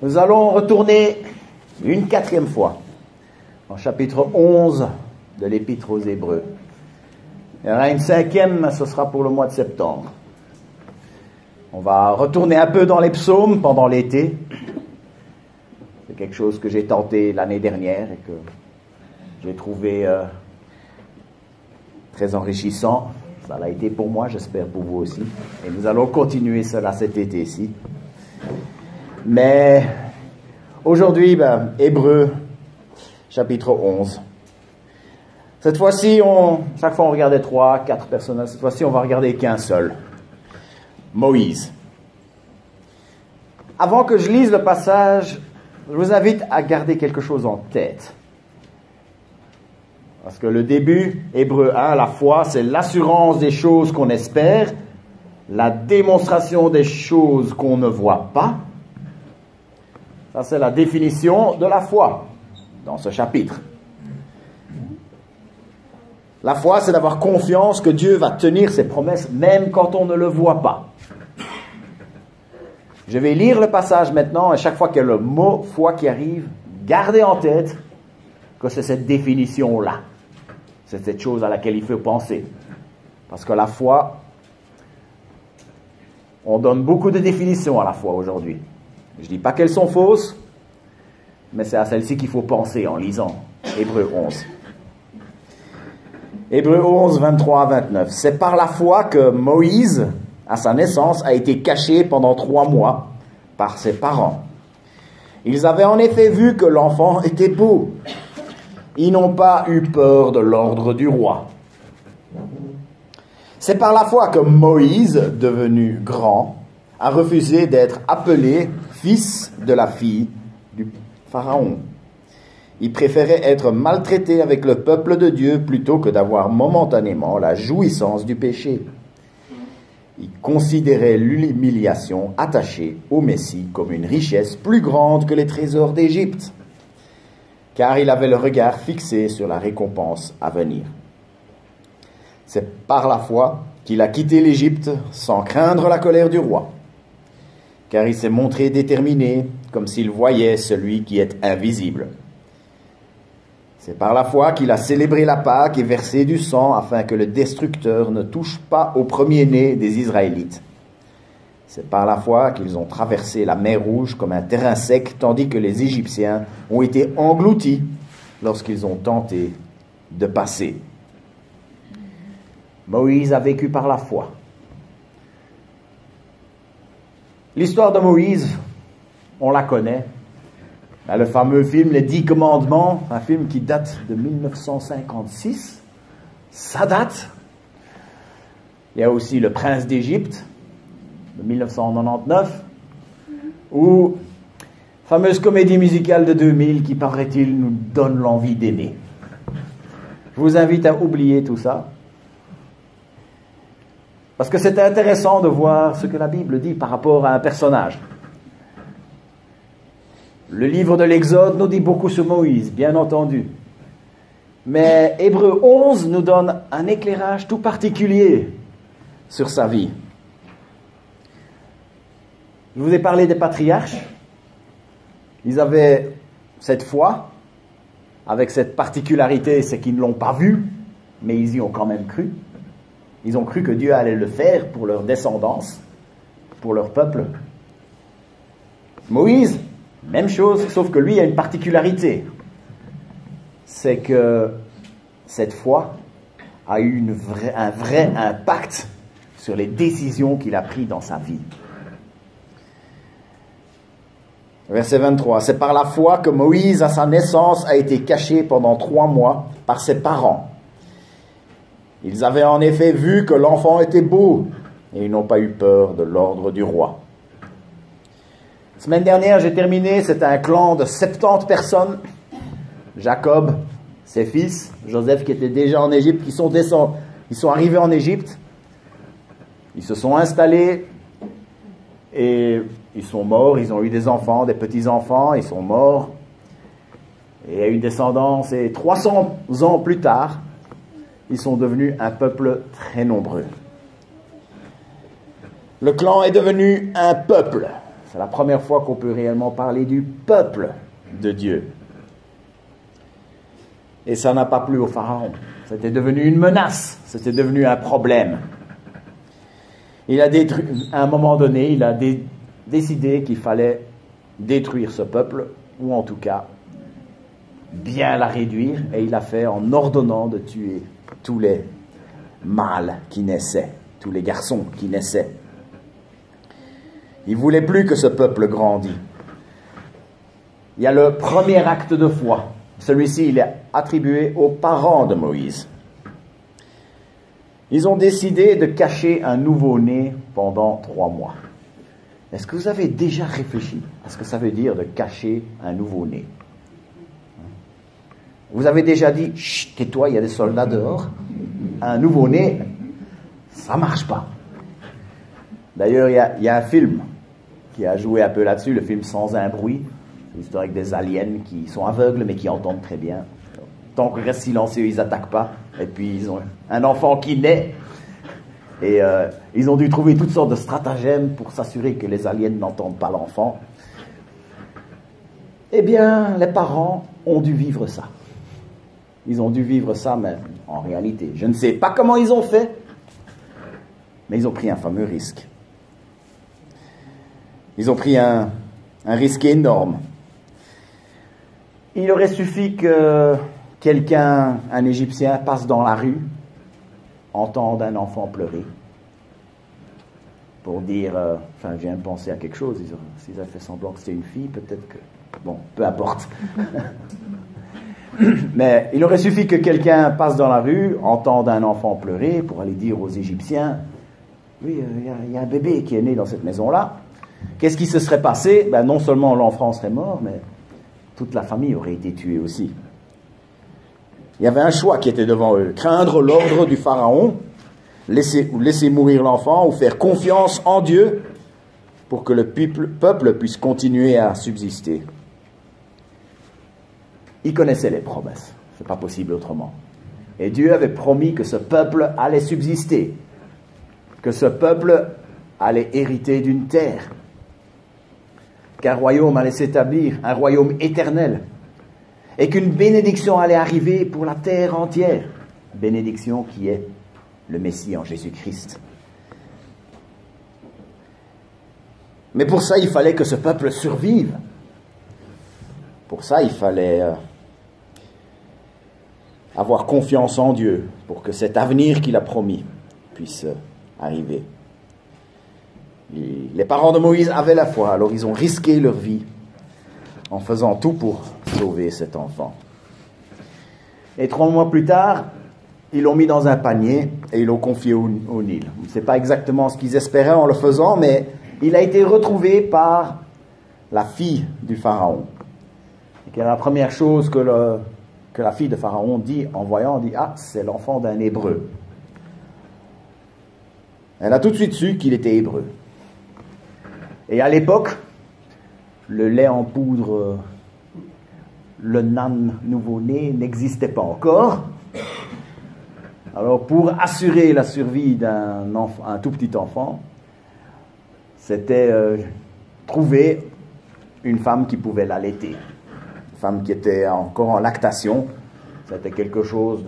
Nous allons retourner une quatrième fois en chapitre 11 de l'Épître aux Hébreux. Il y en aura une cinquième, ce sera pour le mois de septembre. On va retourner un peu dans les psaumes pendant l'été. C'est quelque chose que j'ai tenté l'année dernière et que j'ai trouvé très enrichissant. Ça l'a été pour moi, j'espère pour vous aussi. Et nous allons continuer cela cet été-ci. Mais aujourd'hui, Hébreux, chapitre 11. Cette fois-ci, chaque fois on regardait 3, 4 personnages. Cette fois-ci, on va regarder qu'un seul. Moïse. Avant que je lise le passage, je vous invite à garder quelque chose en tête. Parce que le début, Hébreux 1, la foi, c'est l'assurance des choses qu'on espère, la démonstration des choses qu'on ne voit pas. Ça, c'est la définition de la foi dans ce chapitre. La foi, c'est d'avoir confiance que Dieu va tenir ses promesses, même quand on ne le voit pas. Je vais lire le passage maintenant, et chaque fois qu'il y a le mot « foi » qui arrive, gardez en tête que c'est cette définition-là. C'est cette chose à laquelle il faut penser. Parce que la foi, on donne beaucoup de définitions à la foi aujourd'hui. Je ne dis pas qu'elles sont fausses, mais c'est à celle-ci qu'il faut penser en lisant Hébreux 11. Hébreux 11, 23 à 29. C'est par la foi que Moïse, à sa naissance, a été caché pendant 3 mois par ses parents. Ils avaient en effet vu que l'enfant était beau. Ils n'ont pas eu peur de l'ordre du roi. C'est par la foi que Moïse, devenu grand, a refusé d'être appelé fils de la fille du Pharaon. Il préférait être maltraité avec le peuple de Dieu plutôt que d'avoir momentanément la jouissance du péché. Il considérait l'humiliation attachée au Messie comme une richesse plus grande que les trésors d'Égypte, car il avait le regard fixé sur la récompense à venir. C'est par la foi qu'il a quitté l'Égypte sans craindre la colère du roi, car il s'est montré déterminé comme s'il voyait celui qui est invisible. C'est par la foi qu'il a célébré la Pâque et versé du sang afin que le destructeur ne touche pas au premier-né des Israélites. C'est par la foi qu'ils ont traversé la mer Rouge comme un terrain sec, tandis que les Égyptiens ont été engloutis lorsqu'ils ont tenté de passer. Moïse a vécu par la foi. L'histoire de Moïse, on la connaît. Le fameux film Les 10 commandements, un film qui date de 1956. Ça date. Il y a aussi Le Prince d'Égypte, de 1999, ou fameuse comédie musicale de 2000 qui, paraît-il, nous donne l'envie d'aimer. Je vous invite à oublier tout ça, parce que c'est intéressant de voir ce que la Bible dit par rapport à un personnage. Le livre de l'Exode nous dit beaucoup sur Moïse, bien entendu. Mais Hébreux 11 nous donne un éclairage tout particulier sur sa vie. Je vous ai parlé des patriarches. Ils avaient cette foi, avec cette particularité, c'est qu'ils ne l'ont pas vu, mais ils y ont quand même cru. Ils ont cru que Dieu allait le faire pour leur descendance, pour leur peuple. Moïse, même chose, sauf que lui a une particularité. C'est que cette foi a eu un vrai impact sur les décisions qu'il a prises dans sa vie. Verset 23. C'est par la foi que Moïse, à sa naissance, a été caché pendant 3 mois par ses parents. Ils avaient en effet vu que l'enfant était beau et ils n'ont pas eu peur de l'ordre du roi. Semaine dernière, j'ai terminé, c'était un clan de 70 personnes. Jacob, ses fils, Joseph qui était déjà en Égypte, ils sont arrivés en Égypte, ils se sont installés et ils sont morts, ils ont eu des enfants, des petits-enfants, ils sont morts. Et il y a eu une descendance et 300 ans plus tard, ils sont devenus un peuple très nombreux. Le clan est devenu un peuple. C'est la première fois qu'on peut réellement parler du peuple de Dieu. Et ça n'a pas plu au Pharaon. C'était devenu une menace, c'était devenu un problème. Il a détruit, à un moment donné, il a décidé qu'il fallait détruire ce peuple, ou en tout cas, bien la réduire, et il l'a fait en ordonnant de tuer tous les mâles qui naissaient, tous les garçons qui naissaient. Il ne voulait plus que ce peuple grandisse. Il y a le premier acte de foi. Celui-ci, il est attribué aux parents de Moïse. Ils ont décidé de cacher un nouveau-né pendant 3 mois. Est-ce que vous avez déjà réfléchi à ce que ça veut dire de cacher un nouveau-né? Vous avez déjà dit, chut, tais-toi, il y a des soldats dehors. Un nouveau-né, ça ne marche pas. D'ailleurs, il y a un film qui a joué un peu là-dessus, le film Sans un bruit. C'est l'histoire avec des aliens qui sont aveugles mais qui entendent très bien. Tant qu'ils restent silencieux, ils n'attaquent pas. Et puis ils ont un enfant qui naît. Et ils ont dû trouver toutes sortes de stratagèmes pour s'assurer que les aliens n'entendent pas l'enfant. Eh bien, les parents ont dû vivre ça. Ils ont dû vivre ça, mais en réalité, je ne sais pas comment ils ont fait, mais ils ont pris un fameux risque. Ils ont pris un risque énorme. Il aurait suffi que quelqu'un, un Égyptien, passe dans la rue, entende un enfant pleurer, pour dire, je viens de penser à quelque chose, s'ils avaient fait semblant que c'était une fille, peut-être que, bon, peu importe. Mais il aurait suffi que quelqu'un passe dans la rue, entende un enfant pleurer, pour aller dire aux Égyptiens, oui, il y a un bébé qui est né dans cette maison-là. Qu'est-ce qui se serait passé? Non seulement l'enfant serait mort, mais toute la famille aurait été tuée aussi. Il y avait un choix qui était devant eux. Craindre l'ordre du Pharaon, laisser mourir l'enfant ou faire confiance en Dieu pour que le peuple puisse continuer à subsister. Ils connaissaient les promesses. Ce n'est pas possible autrement. Et Dieu avait promis que ce peuple allait subsister, que ce peuple allait hériter d'une terre, qu'un royaume allait s'établir, un royaume éternel, et qu'une bénédiction allait arriver pour la terre entière. Bénédiction qui est le Messie en Jésus-Christ. Mais pour ça, il fallait que ce peuple survive. Pour ça, il fallait avoir confiance en Dieu pour que cet avenir qu'il a promis puisse arriver. Les parents de Moïse avaient la foi, alors ils ont risqué leur vie en faisant tout pour sauver cet enfant. Et 3 mois plus tard, ils l'ont mis dans un panier et ils l'ont confié au Nil. On ne sait pas exactement ce qu'ils espéraient en le faisant, mais il a été retrouvé par la fille du Pharaon. Et la première chose que la fille de Pharaon dit en voyant, dit « Ah, c'est l'enfant d'un Hébreu ». Elle a tout de suite su qu'il était hébreu. Et à l'époque, le lait en poudre, le nan nouveau-né n'existait pas encore. Alors pour assurer la survie d'un tout petit enfant, c'était trouver une femme qui pouvait l'allaiter. Une femme qui était encore en lactation. C'était quelque chose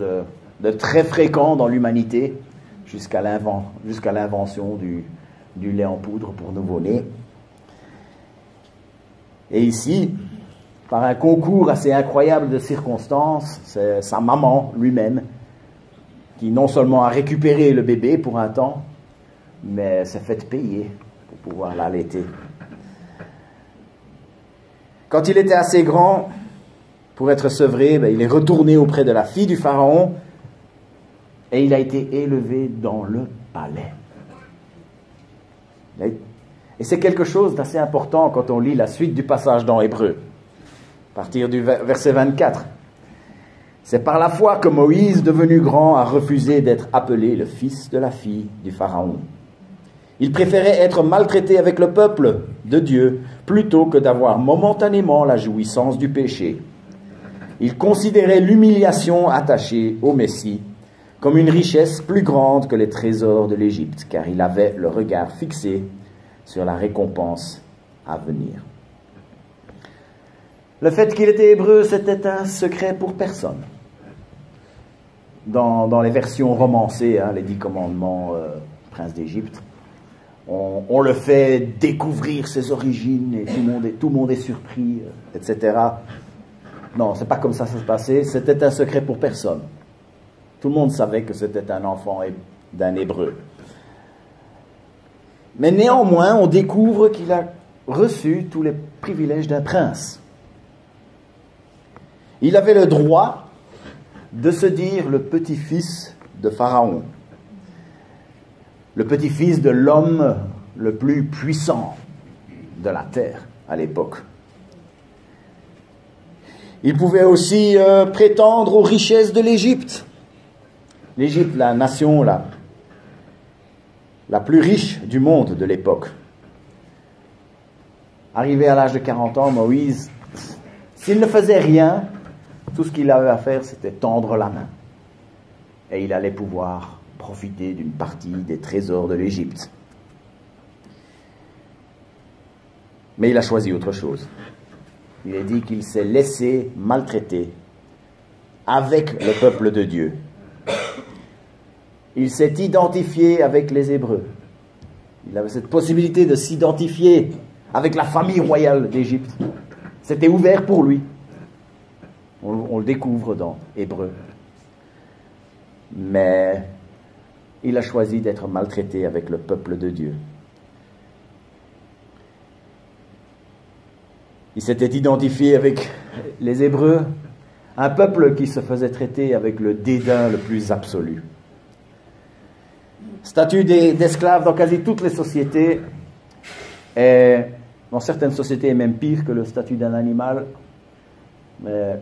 de très fréquent dans l'humanité jusqu'à l'invention du lait en poudre pour nouveau-nés. Et ici, par un concours assez incroyable de circonstances, c'est sa maman lui-même qui non seulement a récupéré le bébé pour un temps, mais s'est fait payer pour pouvoir l'allaiter. Quand il était assez grand pour être sevré, il est retourné auprès de la fille du Pharaon et il a été élevé dans le palais. Et c'est quelque chose d'assez important quand on lit la suite du passage dans Hébreux, à partir du verset 24. C'est par la foi que Moïse, devenu grand, a refusé d'être appelé le fils de la fille du Pharaon. Il préférait être maltraité avec le peuple de Dieu plutôt que d'avoir momentanément la jouissance du péché. Il considérait l'humiliation attachée au Messie comme une richesse plus grande que les trésors de l'Égypte, car il avait le regard fixé sur la récompense à venir. Le fait qu'il était hébreu, c'était un secret pour personne. Dans les versions romancées, les 10 commandements, prince d'Égypte, on le fait découvrir ses origines et tout le monde est surpris, etc. Non, c'est pas comme ça que ça se passait. C'était un secret pour personne. Tout le monde savait que c'était un enfant d'un Hébreu. Mais néanmoins, on découvre qu'il a reçu tous les privilèges d'un prince. Il avait le droit de se dire le petit-fils de Pharaon, le petit-fils de l'homme le plus puissant de la terre à l'époque. Il pouvait aussi prétendre aux richesses de l'Égypte. L'Égypte, la nation la plus riche du monde de l'époque. Arrivé à l'âge de 40 ans, Moïse, s'il ne faisait rien, tout ce qu'il avait à faire, c'était tendre la main. Et il allait pouvoir profiter d'une partie des trésors de l'Égypte. Mais il a choisi autre chose. Il a dit qu'il s'est laissé maltraiter avec le peuple de Dieu. Il s'est identifié avec les Hébreux. Il avait cette possibilité de s'identifier avec la famille royale d'Égypte. C'était ouvert pour lui. On le découvre dans Hébreux. Mais il a choisi d'être maltraité avec le peuple de Dieu. Il s'était identifié avec les Hébreux, un peuple qui se faisait traiter avec le dédain le plus absolu. Statut d'esclave dans quasi toutes les sociétés, et dans certaines sociétés est même pire que le statut d'un animal, mais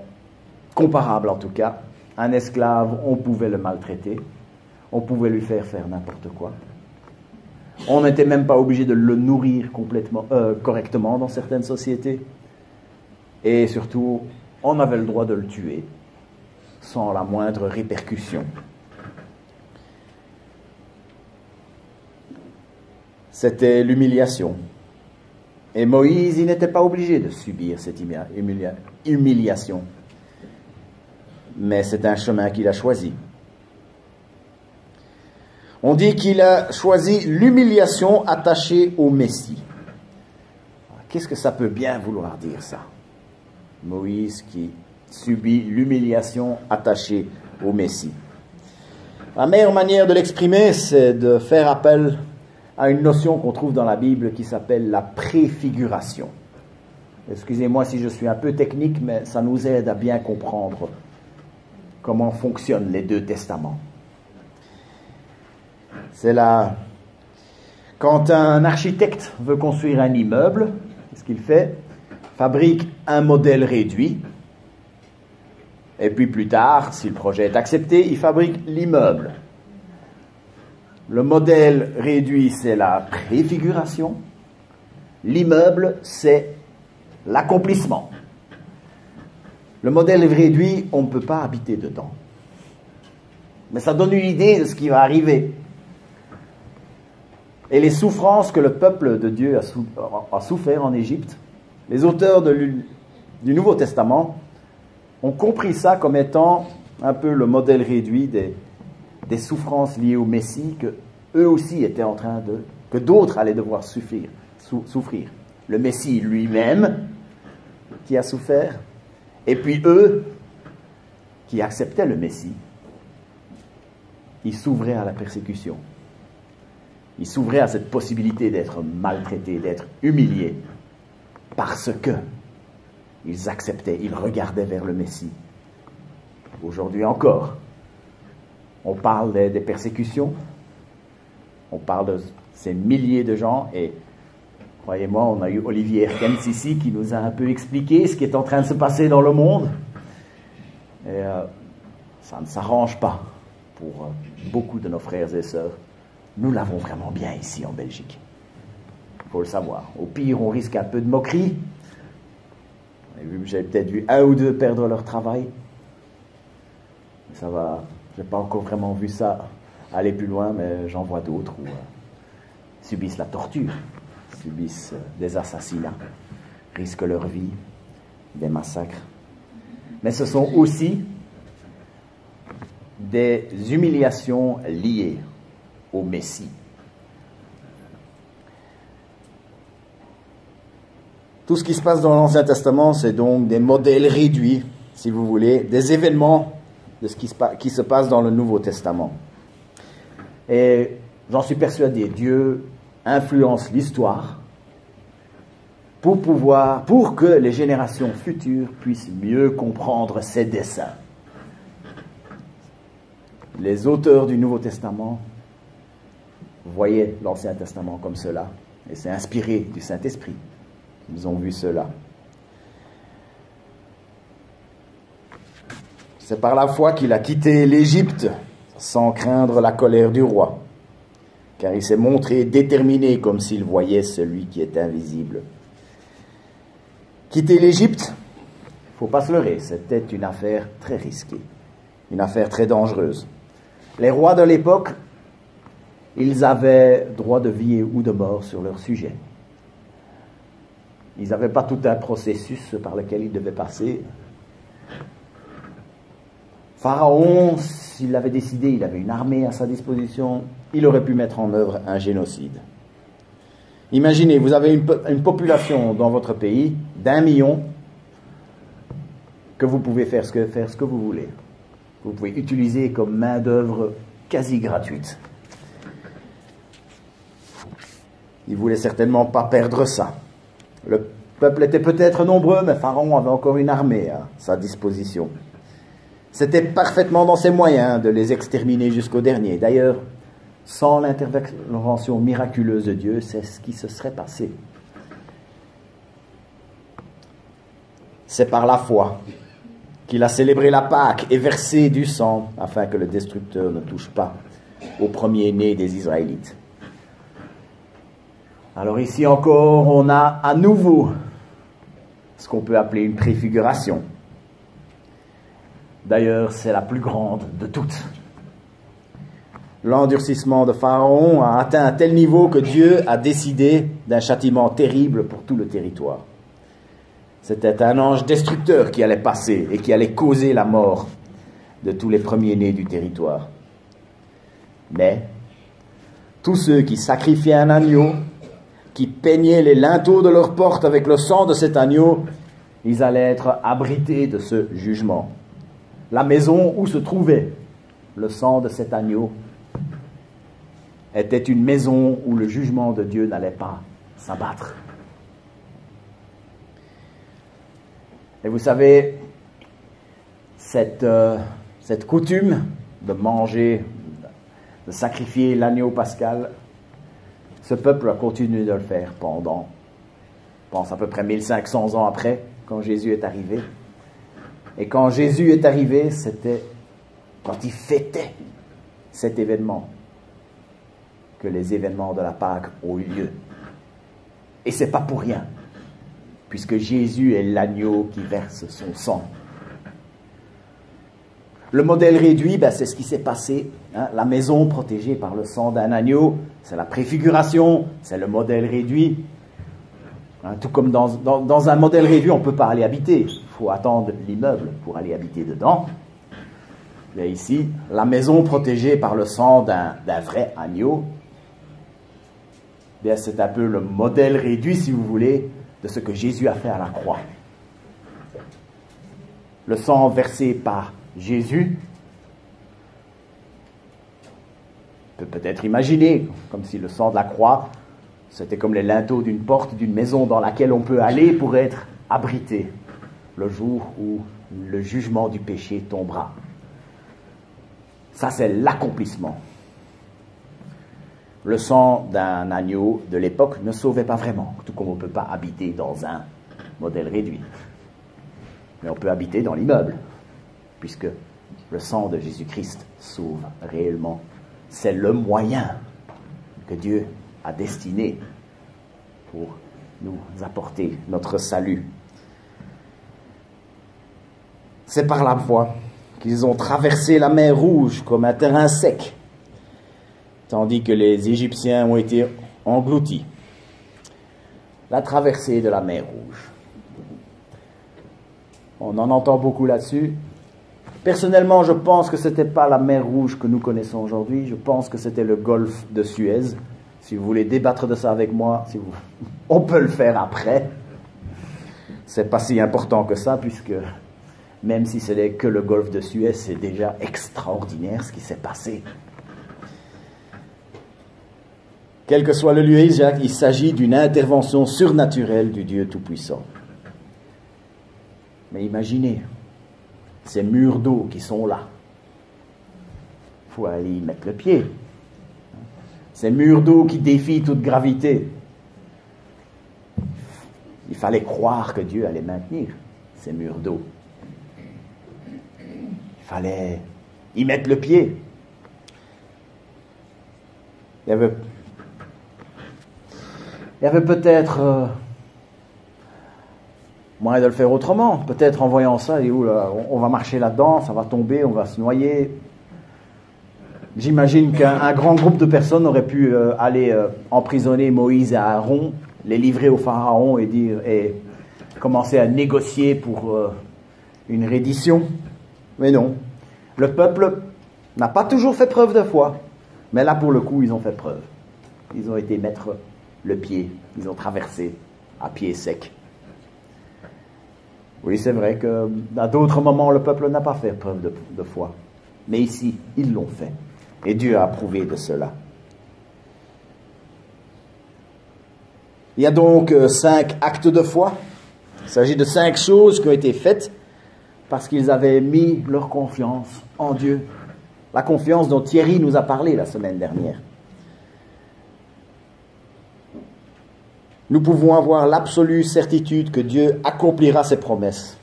comparable en tout cas. Un esclave, on pouvait le maltraiter, on pouvait lui faire n'importe quoi. On n'était même pas obligé de le nourrir correctement dans certaines sociétés. Et surtout, on avait le droit de le tuer sans la moindre répercussion. C'était l'humiliation. Et Moïse, il n'était pas obligé de subir cette humiliation. Mais c'est un chemin qu'il a choisi. On dit qu'il a choisi l'humiliation attachée au Messie. Qu'est-ce que ça peut bien vouloir dire, ça? Moïse qui subit l'humiliation attachée au Messie. La meilleure manière de l'exprimer, c'est de faire appel à une notion qu'on trouve dans la Bible qui s'appelle la préfiguration. Excusez-moi si je suis un peu technique, mais ça nous aide à bien comprendre comment fonctionnent les deux testaments. C'est là, quand un architecte veut construire un immeuble, qu'est-ce qu'il fait? Fabrique un modèle réduit, et puis plus tard, si le projet est accepté, il fabrique l'immeuble. Le modèle réduit, c'est la préfiguration. L'immeuble, c'est l'accomplissement. Le modèle réduit, on ne peut pas habiter dedans. Mais ça donne une idée de ce qui va arriver. Et les souffrances que le peuple de Dieu a souffert en Égypte, les auteurs du Nouveau Testament ont compris ça comme étant un peu le modèle réduit des souffrances liées au Messie que eux aussi étaient en train que d'autres allaient devoir souffrir. Le Messie lui-même qui a souffert, et puis eux qui acceptaient le Messie, ils s'ouvraient à la persécution. Ils s'ouvraient à cette possibilité d'être maltraités, d'être humiliés, parce que ils acceptaient, ils regardaient vers le Messie. Aujourd'hui encore, on parle des persécutions, on parle de ces milliers de gens, et croyez-moi, on a eu Olivier Herkens ici qui nous a un peu expliqué ce qui est en train de se passer dans le monde. Et ça ne s'arrange pas pour beaucoup de nos frères et sœurs. Nous l'avons vraiment bien ici en Belgique. Il faut le savoir. Au pire, on risque un peu de moquerie. J'ai peut-être vu un ou deux perdre leur travail. Ça va. Je n'ai pas encore vraiment vu ça aller plus loin, mais j'en vois d'autres où subissent la torture. subissent des assassinats, risquent leur vie, des massacres. Mais ce sont aussi des humiliations liées au Messie. Tout ce qui se passe dans l'Ancien Testament, c'est donc des modèles réduits, si vous voulez, des événements de ce qui se passe dans le Nouveau Testament. Et j'en suis persuadé, Dieu influence l'histoire pour que les générations futures puissent mieux comprendre ses desseins. Les auteurs du Nouveau Testament voyaient l'Ancien Testament comme cela, et c'est inspiré du Saint-Esprit. Ils ont vu cela. C'est par la foi qu'il a quitté l'Égypte sans craindre la colère du roi, car il s'est montré déterminé comme s'il voyait celui qui est invisible. Quitter l'Égypte, il ne faut pas se leurrer, c'était une affaire très risquée, une affaire très dangereuse. Les rois de l'époque, ils avaient droit de vie ou de mort sur leur sujet. Ils n'avaient pas tout un processus par lequel ils devaient passer. Pharaon, s'il l'avait décidé, il avait une armée à sa disposition, il aurait pu mettre en œuvre un génocide. Imaginez, vous avez une population dans votre pays d'1 million que vous pouvez faire ce que vous voulez. Vous pouvez utiliser comme main-d'œuvre quasi gratuite. Il ne voulait certainement pas perdre ça. Le peuple était peut-être nombreux, mais Pharaon avait encore une armée à sa disposition. C'était parfaitement dans ses moyens de les exterminer jusqu'au dernier. D'ailleurs, sans l'intervention miraculeuse de Dieu, c'est ce qui se serait passé. C'est par la foi qu'il a célébré la Pâque et versé du sang afin que le destructeur ne touche pas au premier-né des Israélites. Alors ici encore, on a à nouveau ce qu'on peut appeler une préfiguration. D'ailleurs, c'est la plus grande de toutes. L'endurcissement de Pharaon a atteint un tel niveau que Dieu a décidé d'un châtiment terrible pour tout le territoire. C'était un ange destructeur qui allait passer et qui allait causer la mort de tous les premiers-nés du territoire. Mais tous ceux qui sacrifiaient un agneau, qui peignaient les linteaux de leurs portes avec le sang de cet agneau, ils allaient être abrités de ce jugement. La maison où se trouvait le sang de cet agneau était une maison où le jugement de Dieu n'allait pas s'abattre. Et vous savez, cette coutume de manger, de sacrifier l'agneau pascal, ce peuple a continué de le faire pendant, je pense, à peu près 1500 ans après, quand Jésus est arrivé. Et quand Jésus est arrivé, c'était quand il fêtait cet événement que les événements de la Pâque ont eu lieu. Et ce n'est pas pour rien, puisque Jésus est l'agneau qui verse son sang. Le modèle réduit, c'est ce qui s'est passé. La maison protégée par le sang d'un agneau, c'est la préfiguration, c'est le modèle réduit. Tout comme dans un modèle réduit, on ne peut pas aller habiter. Il faut attendre l'immeuble pour aller habiter dedans. Mais ici, la maison protégée par le sang d'un vrai agneau, c'est un peu le modèle réduit, si vous voulez, de ce que Jésus a fait à la croix. Le sang versé par Jésus peut peut-être imaginer, comme si le sang de la croix, c'était comme les linteaux d'une porte, d'une maison dans laquelle on peut aller pour être abrité le jour où le jugement du péché tombera. Ça, c'est l'accomplissement. Le sang d'un agneau de l'époque ne sauvait pas vraiment, tout comme on ne peut pas habiter dans un modèle réduit. Mais on peut habiter dans l'immeuble, puisque le sang de Jésus-Christ sauve réellement. C'est le moyen que Dieu a destiné pour nous apporter notre salut. C'est par la foi qu'ils ont traversé la mer Rouge comme un terrain sec, tandis que les Égyptiens ont été engloutis. la traversée de la mer Rouge. On en entend beaucoup là-dessus. Personnellement, je pense que ce n'était pas la mer Rouge que nous connaissons aujourd'hui. Je pense que c'était le golfe de Suez. Si vous voulez débattre de ça avec moi, on peut le faire après. C'est pas si important que ça, puisque même si ce n'est que le golfe de Suez, c'est déjà extraordinaire ce qui s'est passé. Quel que soit le lieu exact, il s'agit d'une intervention surnaturelle du Dieu Tout-Puissant. Mais imaginez, ces murs d'eau qui sont là. Il faut aller y mettre le pied. Ces murs d'eau qui défient toute gravité. Il fallait croire que Dieu allait maintenir ces murs d'eau. Il fallait y mettre le pied. Il y avait peut-être moyen de le faire autrement. Peut-être en voyant ça, on va marcher là-dedans, ça va tomber, on va se noyer. J'imagine qu'un grand groupe de personnes aurait pu aller emprisonner Moïse et Aaron, les livrer au pharaon et commencer à négocier pour une reddition. Mais non, le peuple n'a pas toujours fait preuve de foi, mais là pour le coup ils ont fait preuve. Ils ont été mettre le pied, ils ont traversé à pied sec. Oui, c'est vrai qu'à d'autres moments le peuple n'a pas fait preuve de foi, mais ici ils l'ont fait. Et Dieu a approuvé de cela. Il y a donc 5 actes de foi. Il s'agit de 5 choses qui ont été faites parce qu'ils avaient mis leur confiance en Dieu. La confiance dont Thierry nous a parlé la semaine dernière. Nous pouvons avoir l'absolue certitude que Dieu accomplira ses promesses.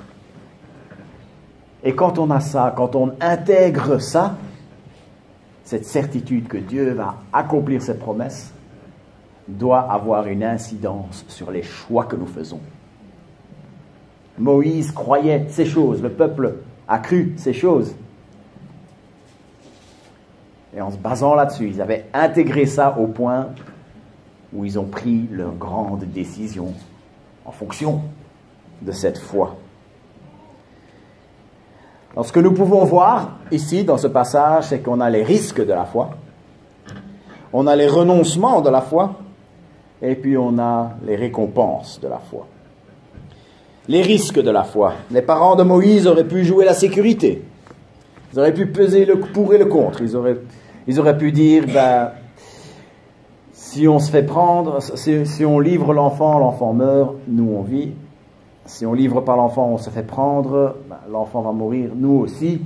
Et quand on a ça, quand on intègre ça, cette certitude que Dieu va accomplir ses promesses doit avoir une incidence sur les choix que nous faisons. Moïse croyait ces choses, le peuple a cru ces choses. Et en se basant là-dessus, ils avaient intégré ça au point où ils ont pris leur grande décision en fonction de cette foi. Alors, ce que nous pouvons voir ici, dans ce passage, c'est qu'on a les risques de la foi, on a les renoncements de la foi, et puis on a les récompenses de la foi. Les risques de la foi. Les parents de Moïse auraient pu jouer la sécurité. Ils auraient pu peser le pour et le contre. Ils auraient pu dire, si on se fait prendre, si on livre l'enfant, l'enfant meurt, nous on vit. Si on livre pas l'enfant, on se fait prendre, l'enfant va mourir, nous aussi.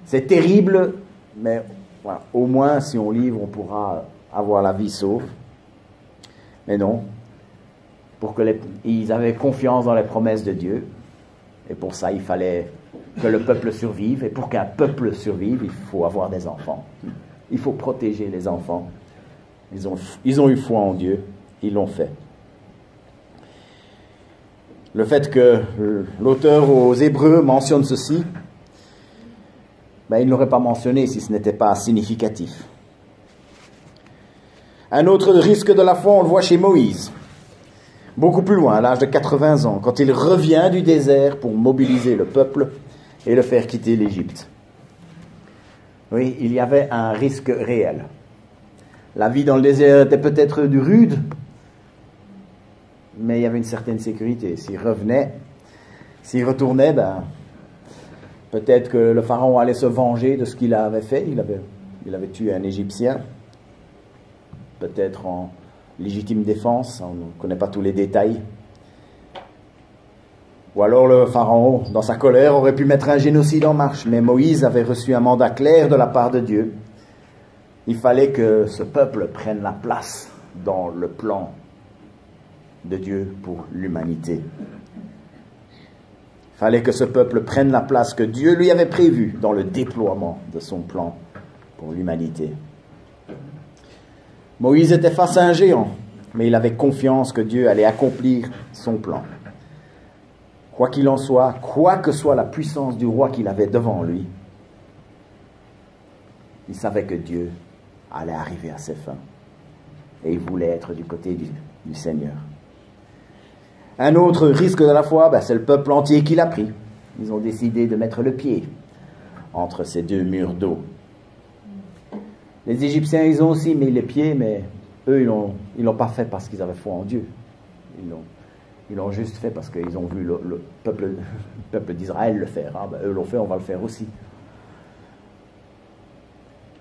C'est terrible, mais voilà, au moins si on livre, on pourra avoir la vie sauve. Mais non, ils avaient confiance dans les promesses de Dieu, et pour ça il fallait que le peuple survive, et pour qu'un peuple survive, il faut avoir des enfants. Il faut protéger les enfants. Ils ont eu foi en Dieu, ils l'ont fait. Le fait que l'auteur aux Hébreux mentionne ceci, il ne l'aurait pas mentionné si ce n'était pas significatif. Un autre risque de la foi, on le voit chez Moïse. Beaucoup plus loin, à l'âge de 80 ans, quand il revient du désert pour mobiliser le peuple et le faire quitter l'Égypte. Oui, il y avait un risque réel. La vie dans le désert était peut-être du rude, mais il y avait une certaine sécurité. S'il retournait, peut-être que le pharaon allait se venger de ce qu'il avait fait. Il avait tué un Égyptien, peut-être en légitime défense, on ne connaît pas tous les détails. Ou alors le pharaon, dans sa colère, aurait pu mettre un génocide en marche, mais Moïse avait reçu un mandat clair de la part de Dieu. Il fallait que ce peuple prenne la place dans le plan de Dieu pour l'humanité. Il fallait que ce peuple prenne la place que Dieu lui avait prévue dans le déploiement de son plan pour l'humanité. Moïse était face à un géant, mais il avait confiance que Dieu allait accomplir son plan. Quoi qu'il en soit, quoi que soit la puissance du roi qu'il avait devant lui, il savait que Dieu allait arriver à ses fins. Et il voulait être du côté du Seigneur. Un autre risque de la foi, c'est le peuple entier qui l'a pris. Ils ont décidé de mettre le pied entre ces deux murs d'eau. Les Égyptiens, ils ont aussi mis les pieds, mais eux, ils l'ont pas fait parce qu'ils avaient foi en Dieu. Ils l'ont juste fait parce qu'ils ont vu le peuple d'Israël le faire. Eux l'ont fait, on va le faire aussi.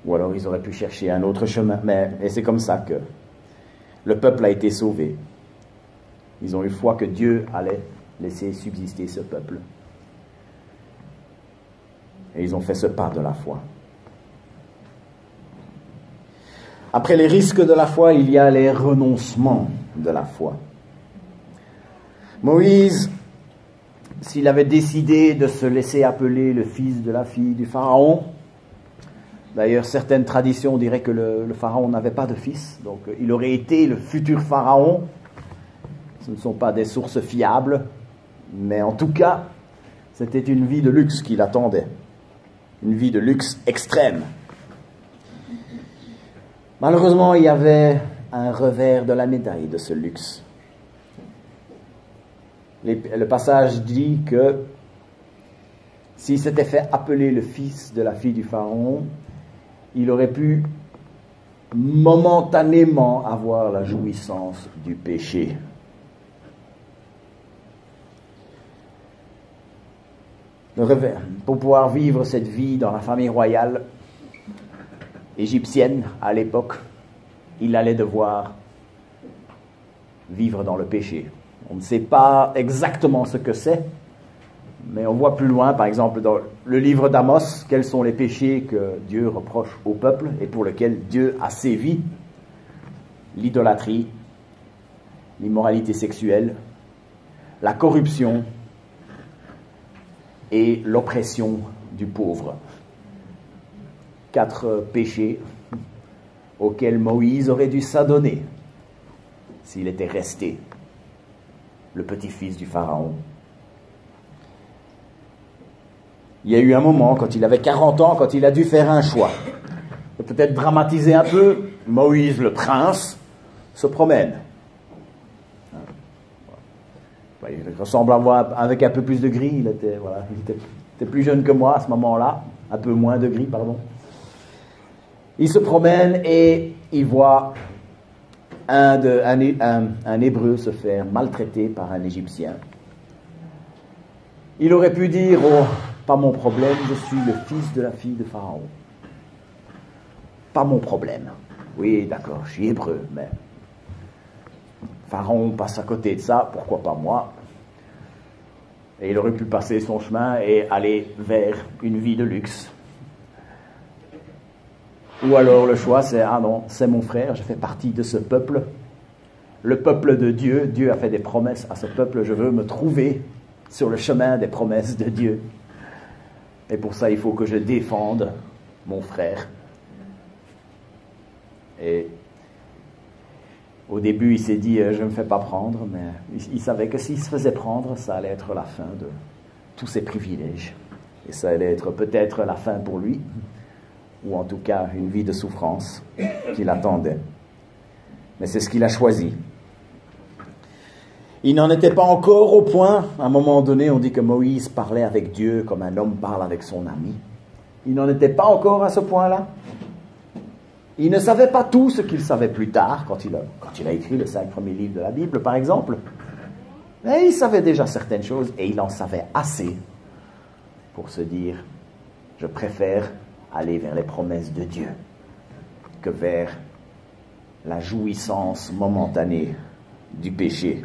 Ou alors ils auraient pu chercher un autre chemin. Et c'est comme ça que le peuple a été sauvé. Ils ont eu foi que Dieu allait laisser subsister ce peuple. Et ils ont fait ce pas de la foi. Après les risques de la foi, il y a les renoncements de la foi. Moïse, s'il avait décidé de se laisser appeler le fils de la fille du Pharaon, d'ailleurs certaines traditions diraient que le Pharaon n'avait pas de fils, donc il aurait été le futur Pharaon. Ce ne sont pas des sources fiables, mais en tout cas, c'était une vie de luxe qui l'attendait. Une vie de luxe extrême. Malheureusement, il y avait un revers de la médaille de ce luxe. Le passage dit que s'il s'était fait appeler le fils de la fille du Pharaon, il aurait pu momentanément avoir la jouissance du péché. Le revers, pour pouvoir vivre cette vie dans la famille royale égyptienne à l'époque, il allait devoir vivre dans le péché. On ne sait pas exactement ce que c'est, mais on voit plus loin, par exemple, dans le livre d'Amos, quels sont les péchés que Dieu reproche au peuple et pour lesquels Dieu a sévi. L'idolâtrie, l'immoralité sexuelle, la corruption et l'oppression du pauvre. 4 péchés auxquels Moïse aurait dû s'adonner s'il était resté le petit-fils du Pharaon. Il y a eu un moment, quand il avait 40 ans, quand il a dû faire un choix. Peut-être dramatiser un peu, Moïse le prince se promène. Il ressemble à moi avec un peu plus de gris, il était plus jeune que moi à ce moment-là, un peu moins de gris, pardon. Il se promène et il voit un Hébreu se faire maltraiter par un Égyptien. Il aurait pu dire, oh, pas mon problème, je suis le fils de la fille de Pharaon. Pas mon problème. Oui, d'accord, je suis hébreu, mais Pharaon passe à côté de ça, pourquoi pas moi? Et il aurait pu passer son chemin et aller vers une vie de luxe. Ou alors le choix c'est, ah non, c'est mon frère, je fais partie de ce peuple, le peuple de Dieu, Dieu a fait des promesses à ce peuple, je veux me trouver sur le chemin des promesses de Dieu. Et pour ça, il faut que je défende mon frère. Et au début, il s'est dit, je ne me fais pas prendre, mais il savait que s'il se faisait prendre, ça allait être la fin de tous ses privilèges. Et ça allait être peut-être la fin pour lui, ou en tout cas une vie de souffrance qui l'attendait. Mais c'est ce qu'il a choisi. Il n'en était pas encore au point, à un moment donné, on dit que Moïse parlait avec Dieu comme un homme parle avec son ami. Il n'en était pas encore à ce point-là. Il ne savait pas tout ce qu'il savait plus tard, quand il a écrit les 5 premiers livres de la Bible, par exemple. Mais il savait déjà certaines choses, et il en savait assez pour se dire, je préfère aller vers les promesses de Dieu que vers la jouissance momentanée du péché.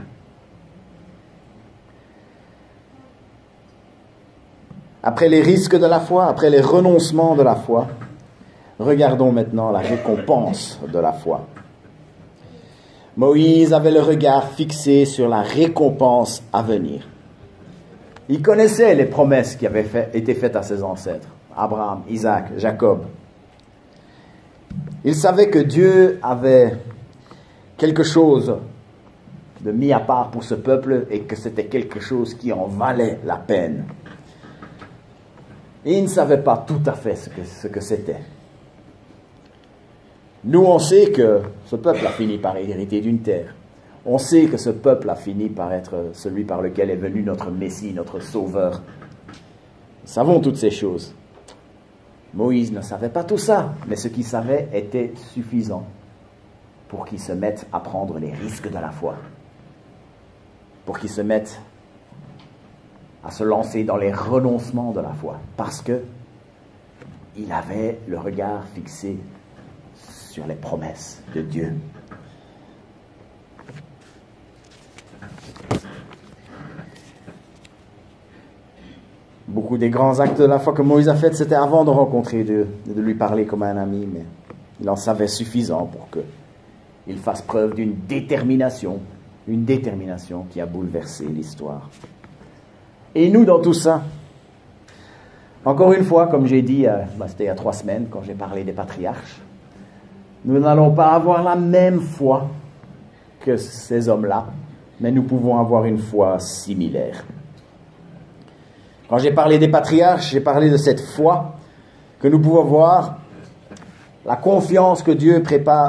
Après les risques de la foi, après les renoncements de la foi, regardons maintenant la récompense de la foi. Moïse avait le regard fixé sur la récompense à venir. Il connaissait les promesses qui avaient été faites à ses ancêtres, Abraham, Isaac, Jacob. Il savait que Dieu avait quelque chose de mis à part pour ce peuple et que c'était quelque chose qui en valait la peine. Et il ne savait pas tout à fait ce que c'était. Nous, on sait que ce peuple a fini par hériter d'une terre. On sait que ce peuple a fini par être celui par lequel est venu notre Messie, notre Sauveur. Nous savons toutes ces choses. Moïse ne savait pas tout ça, mais ce qu'il savait était suffisant pour qu'il se mette à prendre les risques de la foi, pour qu'il se mette à se lancer dans les renoncements de la foi, parce que il avait le regard fixé sur les promesses de Dieu. Beaucoup des grands actes de la foi que Moïse a fait, c'était avant de rencontrer Dieu, de lui parler comme un ami, mais il en savait suffisant pour qu'il fasse preuve d'une détermination, une détermination qui a bouleversé l'histoire. Et nous, dans tout ça, encore une fois, comme j'ai dit, c'était il y a 3 semaines, quand j'ai parlé des patriarches, nous n'allons pas avoir la même foi que ces hommes-là, mais nous pouvons avoir une foi similaire. Quand j'ai parlé des patriarches, j'ai parlé de cette foi que nous pouvons avoir, la confiance que Dieu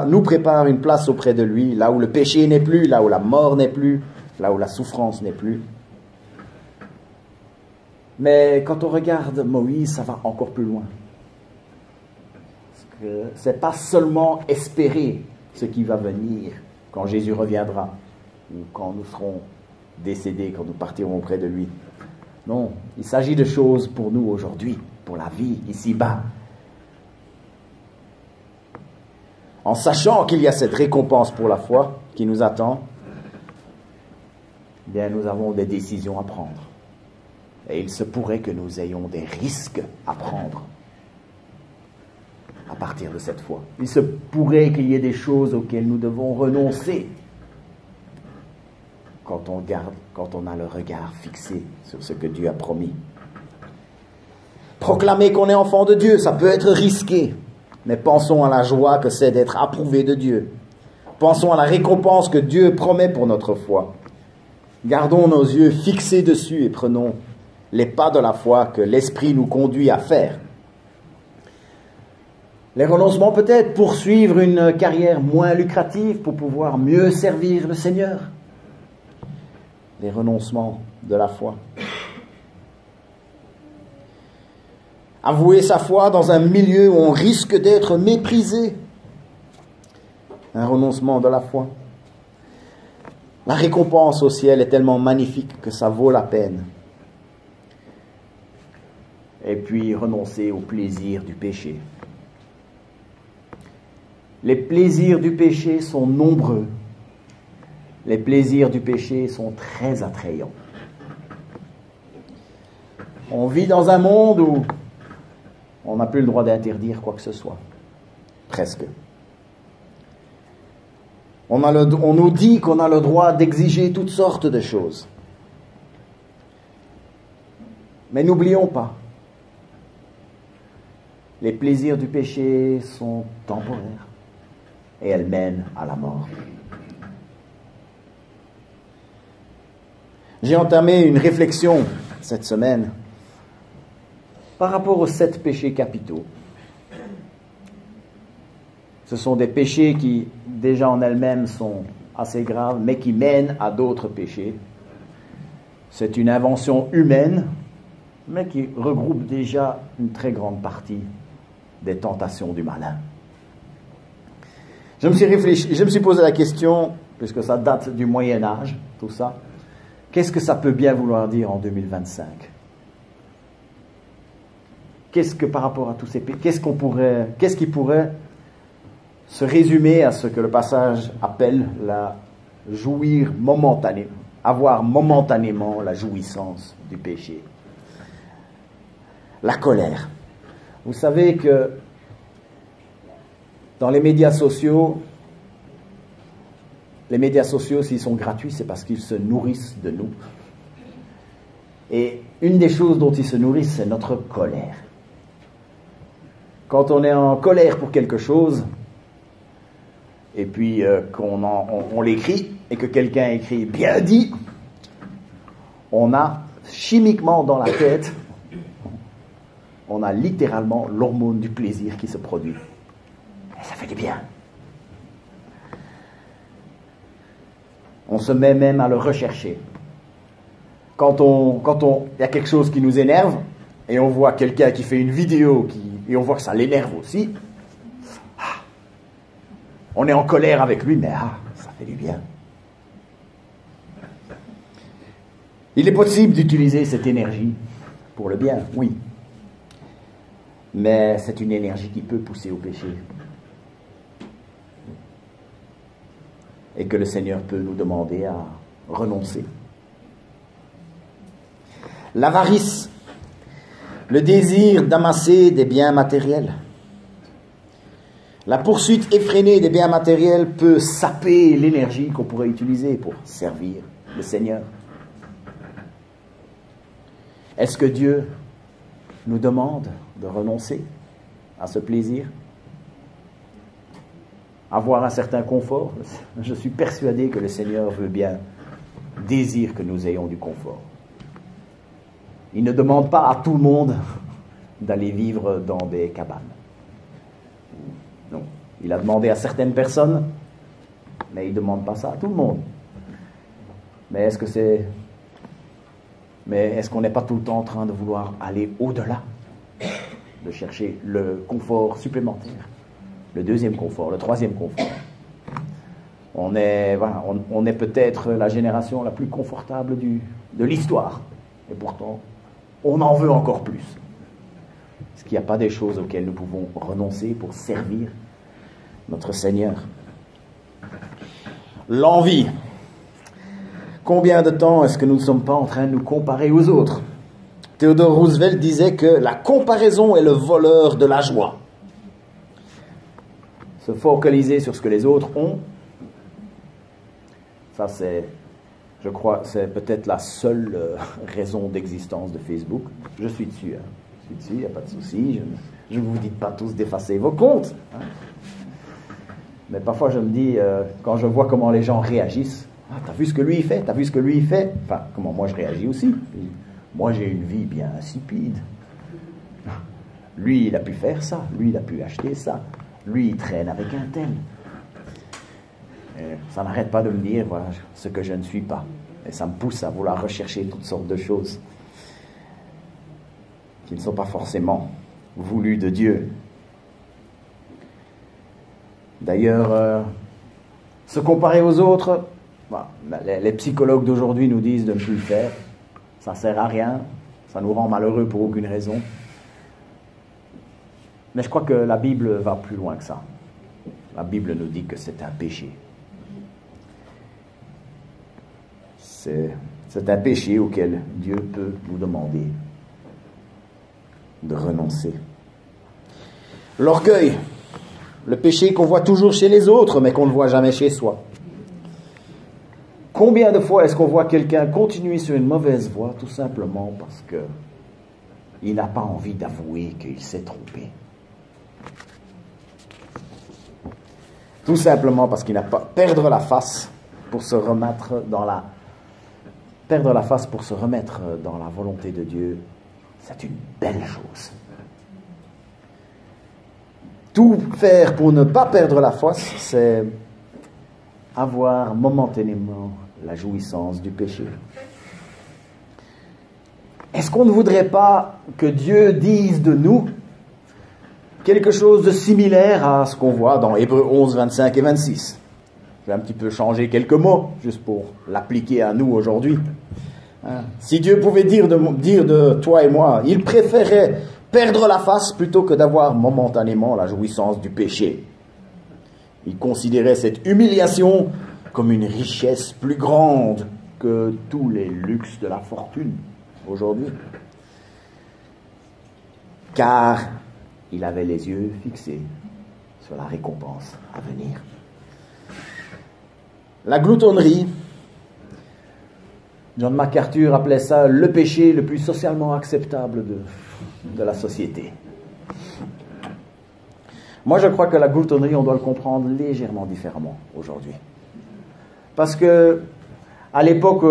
nous prépare une place auprès de lui, là où le péché n'est plus, là où la mort n'est plus, là où la souffrance n'est plus. Mais quand on regarde Moïse, ça va encore plus loin. Parce que ce n'est pas seulement espérer ce qui va venir quand Jésus reviendra, ou quand nous serons décédés, quand nous partirons auprès de lui. Non, il s'agit de choses pour nous aujourd'hui, pour la vie ici-bas. En sachant qu'il y a cette récompense pour la foi qui nous attend, bien nous avons des décisions à prendre. Et il se pourrait que nous ayons des risques à prendre à partir de cette foi. Il se pourrait qu'il y ait des choses auxquelles nous devons renoncer quand on a le regard fixé sur ce que Dieu a promis. Proclamer qu'on est enfant de Dieu, ça peut être risqué, mais pensons à la joie que c'est d'être approuvé de Dieu. Pensons à la récompense que Dieu promet pour notre foi. Gardons nos yeux fixés dessus et prenons les pas de la foi que l'Esprit nous conduit à faire. Les renoncements peut-être, poursuivre une carrière moins lucrative pour pouvoir mieux servir le Seigneur. Les renoncements de la foi. Avouer sa foi dans un milieu où on risque d'être méprisé. Un renoncement de la foi. La récompense au ciel est tellement magnifique que ça vaut la peine. Et puis renoncer au plaisir du péché. Les plaisirs du péché sont nombreux. Les plaisirs du péché sont très attrayants. On vit dans un monde où on n'a plus le droit d'interdire quoi que ce soit. Presque. On nous dit qu'on a le droit d'exiger toutes sortes de choses. Mais n'oublions pas, les plaisirs du péché sont temporaires et elles mènent à la mort. J'ai entamé une réflexion cette semaine par rapport aux 7 péchés capitaux. Ce sont des péchés qui, déjà en elles-mêmes, sont assez graves, mais qui mènent à d'autres péchés. C'est une invention humaine, mais qui regroupe déjà une très grande partie des tentations du malin. Je me suis posé la question, puisque ça date du Moyen-Âge, tout ça, qu'est-ce que ça peut bien vouloir dire en 2025 ? Qu'est-ce que par rapport à tous ces péchés, qu'est-ce qui pourrait se résumer à ce que le passage appelle la jouir momentanément, avoir momentanément la jouissance du péché. La colère. Vous savez que dans les médias sociaux, s'ils sont gratuits, c'est parce qu'ils se nourrissent de nous. Et une des choses dont ils se nourrissent, c'est notre colère. Quand on est en colère pour quelque chose, et puis qu'on l'écrit, et que quelqu'un écrit « bien dit », on a chimiquement dans la tête, on a littéralement l'hormone du plaisir qui se produit. Et ça fait du bien. On se met même à le rechercher. Quand il y a quelque chose qui nous énerve, et on voit quelqu'un qui fait une vidéo, et on voit que ça l'énerve aussi, on est en colère avec lui, mais ça fait du bien. Il est possible d'utiliser cette énergie pour le bien, oui. Mais c'est une énergie qui peut pousser au péché. Et que le Seigneur peut nous demander à renoncer. L'avarice, le désir d'amasser des biens matériels. La poursuite effrénée des biens matériels peut saper l'énergie qu'on pourrait utiliser pour servir le Seigneur. Est-ce que Dieu nous demande de renoncer à ce plaisir? Avoir un certain confort? Je suis persuadé que le Seigneur veut bien, désire que nous ayons du confort. Il ne demande pas à tout le monde d'aller vivre dans des cabanes. Non. Il a demandé à certaines personnes, mais il ne demande pas ça à tout le monde. Mais est-ce qu'on n'est pas tout le temps en train de vouloir aller au-delà, de chercher le confort supplémentaire, le deuxième confort, le troisième confort? On est peut-être la génération la plus confortable de l'histoire, et pourtant, on en veut encore plus. Est-ce qu'il n'y a pas des choses auxquelles nous pouvons renoncer pour servir notre Seigneur? L'envie. Combien de temps est-ce que nous ne sommes pas en train de nous comparer aux autres? Theodore Roosevelt disait que la comparaison est le voleur de la joie. Se focaliser sur ce que les autres ont, ça je crois, c'est peut-être la seule raison d'existence de Facebook. Je suis dessus, il n'y a pas de souci. Je ne vous dis pas tous d'effacer vos comptes. Mais parfois je me dis, quand je vois comment les gens réagissent, t'as vu ce que lui il fait, t'as vu ce que lui il fait. Enfin, comment moi je réagis aussi. Moi j'ai une vie bien insipide. Lui il a pu faire ça, lui il a pu acheter ça, lui il traîne avec un tel. Et ça n'arrête pas de me dire, voilà, ce que je ne suis pas. Et ça me pousse à vouloir rechercher toutes sortes de choses qui ne sont pas forcément voulues de Dieu. D'ailleurs, se comparer aux autres, les psychologues d'aujourd'hui nous disent de ne plus le faire. Ça ne sert à rien, ça nous rend malheureux pour aucune raison. Mais je crois que la Bible va plus loin que ça. La Bible nous dit que c'est un péché. C'est un péché auquel Dieu peut nous demander de renoncer. L'orgueil, le péché qu'on voit toujours chez les autres, mais qu'on ne voit jamais chez soi. Combien de fois est-ce qu'on voit quelqu'un continuer sur une mauvaise voie tout simplement parce qu'il n'a pas envie d'avouer qu'il s'est trompé? Tout simplement parce qu'il n'a pas perdre la face pour se remettre dans la volonté de Dieu. C'est une belle chose. Tout faire pour ne pas perdre la face, c'est avoir momentanément la jouissance du péché. Est-ce qu'on ne voudrait pas que Dieu dise de nous quelque chose de similaire à ce qu'on voit dans Hébreux 11, 25 et 26? Je vais un petit peu changer quelques mots, juste pour l'appliquer à nous aujourd'hui. Si Dieu pouvait dire de toi et moi, il préférait perdre la face plutôt que d'avoir momentanément la jouissance du péché. Il considérait cette humiliation comme une richesse plus grande que tous les luxes de la fortune aujourd'hui. Car il avait les yeux fixés sur la récompense à venir. La gloutonnerie, John MacArthur appelait ça le péché le plus socialement acceptable de la société. Moi, je crois que la gloutonnerie, on doit le comprendre légèrement différemment aujourd'hui. Parce que, à l'époque,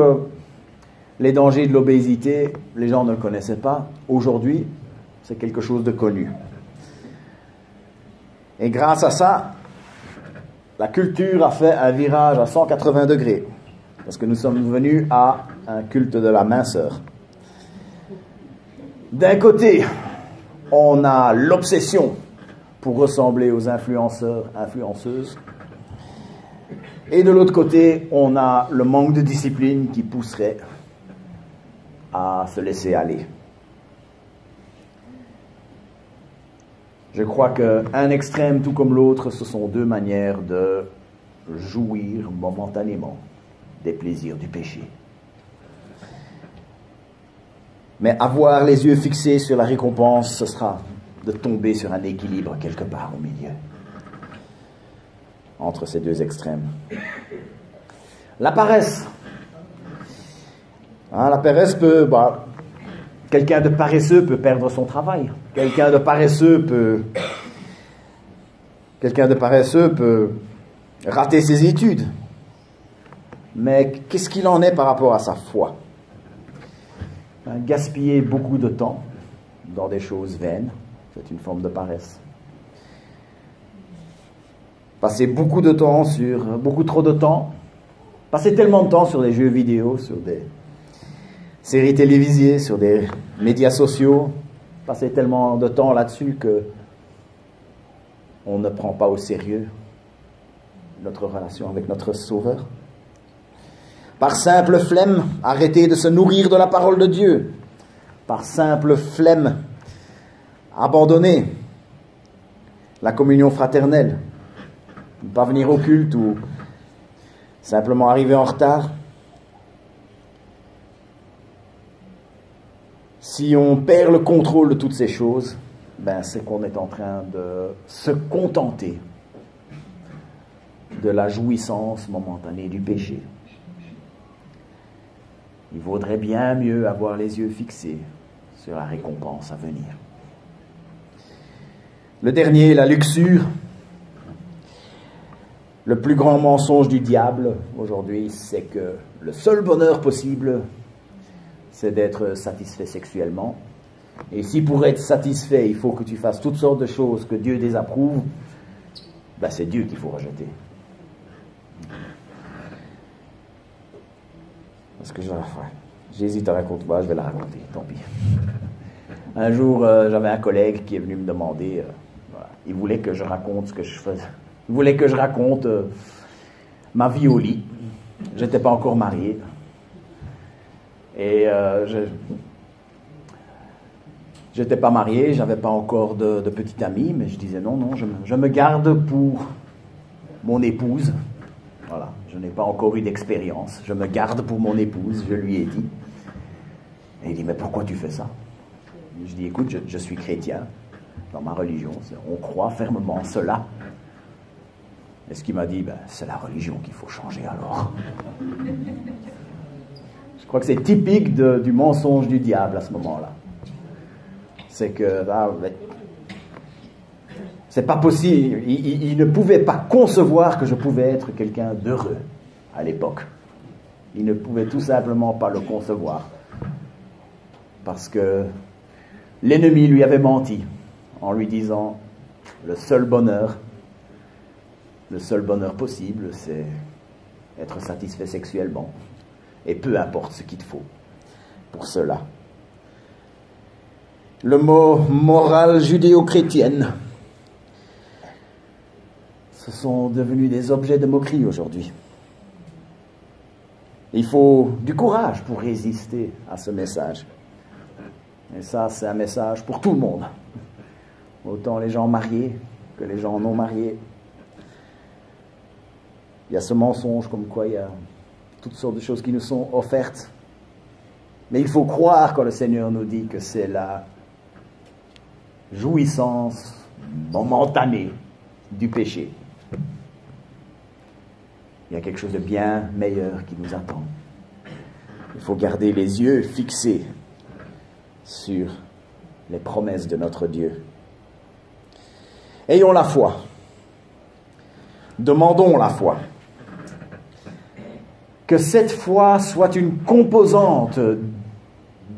les dangers de l'obésité, les gens ne le connaissaient pas. Aujourd'hui, c'est quelque chose de connu. Et grâce à ça, la culture a fait un virage à 180 degrés. parce que nous sommes venus à un culte de la minceur. D'un côté, on a l'obsession pour ressembler aux influenceurs, influenceuses. Et de l'autre côté, on a le manque de discipline qui pousserait à se laisser aller. Je crois qu'un extrême, tout comme l'autre, ce sont deux manières de jouir momentanément des plaisirs du péché. Mais avoir les yeux fixés sur la récompense, ce sera de tomber sur un équilibre quelque part au milieu, entre ces deux extrêmes. La paresse. La paresse peut... quelqu'un de paresseux peut perdre son travail. Quelqu'un de paresseux peut rater ses études. Mais qu'est-ce qu'il en est par rapport à sa foi? Gaspiller beaucoup de temps dans des choses vaines, c'est une forme de paresse. Passer beaucoup trop de temps, passer tellement de temps sur des jeux vidéo, sur des séries télévisées, sur des médias sociaux, passer tellement de temps là-dessus que on ne prend pas au sérieux notre relation avec notre Sauveur. Par simple flemme, arrêter de se nourrir de la parole de Dieu. Par simple flemme, abandonner la communion fraternelle. Ne pas venir au culte ou simplement arriver en retard. Si on perd le contrôle de toutes ces choses, c'est qu'on est en train de se contenter de la jouissance momentanée du péché. Il vaudrait bien mieux avoir les yeux fixés sur la récompense à venir. Le dernier, la luxure. Le plus grand mensonge du diable aujourd'hui, c'est que le seul bonheur possible, c'est d'être satisfait sexuellement. Et si pour être satisfait, il faut que tu fasses toutes sortes de choses que Dieu désapprouve, c'est Dieu qu'il faut rejeter. Parce que j'hésite à raconter, je vais la raconter, tant pis. Un jour, j'avais un collègue qui est venu me demander, il voulait que je raconte ce que je faisais. Il voulait que je raconte ma vie au lit. J'étais pas encore marié. Et j'étais pas marié, j'avais pas encore de petite amie, mais je disais non, je me garde pour mon épouse. Voilà, je n'ai pas encore eu d'expérience. Je me garde pour mon épouse, je lui ai dit. Et il dit, mais pourquoi tu fais ça? Je dis, écoute, je suis chrétien. Dans ma religion, on croit fermement en cela. Et ce qu'il m'a dit, c'est la religion qu'il faut changer alors. Je crois que c'est typique du mensonge du diable à ce moment-là. C'est que c'est pas possible. Il ne pouvait pas concevoir que je pouvais être quelqu'un d'heureux à l'époque. Il ne pouvait tout simplement pas le concevoir. Parce que l'ennemi lui avait menti en lui disant le seul bonheur possible, c'est être satisfait sexuellement. Et peu importe ce qu'il te faut pour cela. Le mot morale judéo-chrétienne, ce sont devenus des objets de moquerie aujourd'hui. Il faut du courage pour résister à ce message. Et ça, c'est un message pour tout le monde. Autant les gens mariés que les gens non mariés. Il y a ce mensonge comme quoi il y a toutes sortes de choses qui nous sont offertes. Mais il faut croire quand le Seigneur nous dit que c'est la jouissance momentanée du péché. Il y a quelque chose de bien meilleur qui nous attend. Il faut garder les yeux fixés sur les promesses de notre Dieu. Ayons la foi. Demandons la foi. Que cette foi soit une composante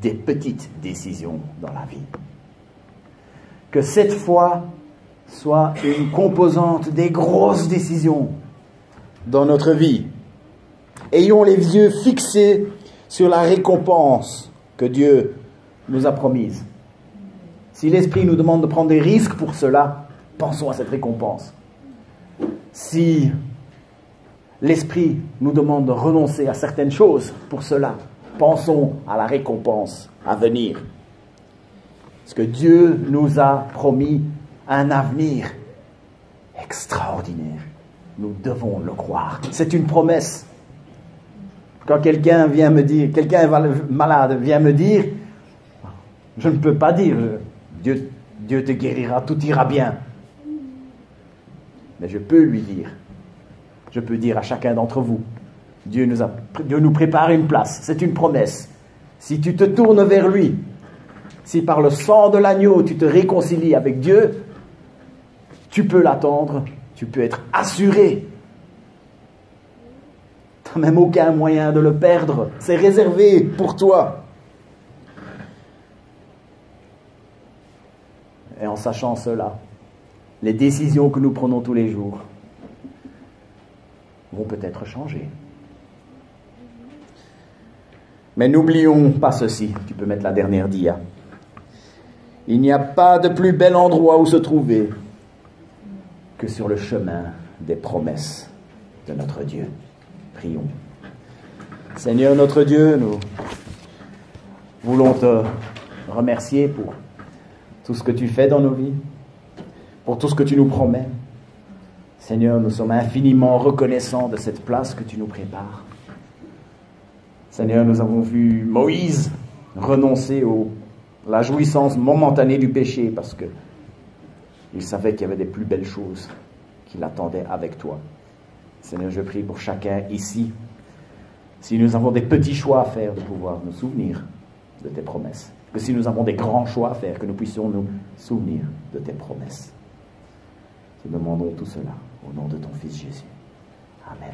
des petites décisions dans la vie. Que cette foi soit une composante des grosses décisions dans notre vie. Ayons les yeux fixés sur la récompense que Dieu nous a promise. Si l'Esprit nous demande de prendre des risques pour cela, pensons à cette récompense. Si l'Esprit nous demande de renoncer à certaines choses pour cela, pensons à la récompense à venir. Parce que Dieu nous a promis un avenir extraordinaire. Nous devons le croire. C'est une promesse. Quand quelqu'un vient me dire, quelqu'un malade vient me dire, je ne peux pas dire, Dieu te guérira, tout ira bien. Mais je peux lui dire, je peux dire à chacun d'entre vous, Dieu nous prépare une place, c'est une promesse. Si tu te tournes vers lui, si par le sang de l'agneau tu te réconcilies avec Dieu, tu peux l'attendre, tu peux être assuré. Tu n'as même aucun moyen de le perdre, c'est réservé pour toi. Et en sachant cela, les décisions que nous prenons tous les jours vont peut-être changer. Mais n'oublions pas ceci. Tu peux mettre la dernière dia. Il n'y a pas de plus bel endroit où se trouver que sur le chemin des promesses de notre Dieu. Prions. Seigneur notre Dieu, nous voulons te remercier pour tout ce que tu fais dans nos vies, pour tout ce que tu nous promets. Seigneur, nous sommes infiniment reconnaissants de cette place que tu nous prépares. Seigneur, nous avons vu Moïse renoncer à la jouissance momentanée du péché parce qu'il savait qu'il y avait des plus belles choses qui l'attendaient avec toi. Seigneur, je prie pour chacun ici, si nous avons des petits choix à faire, de pouvoir nous souvenir de tes promesses. Que si nous avons des grands choix à faire, que nous puissions nous souvenir de tes promesses. Nous demandons tout cela au nom de ton Fils Jésus. Amen.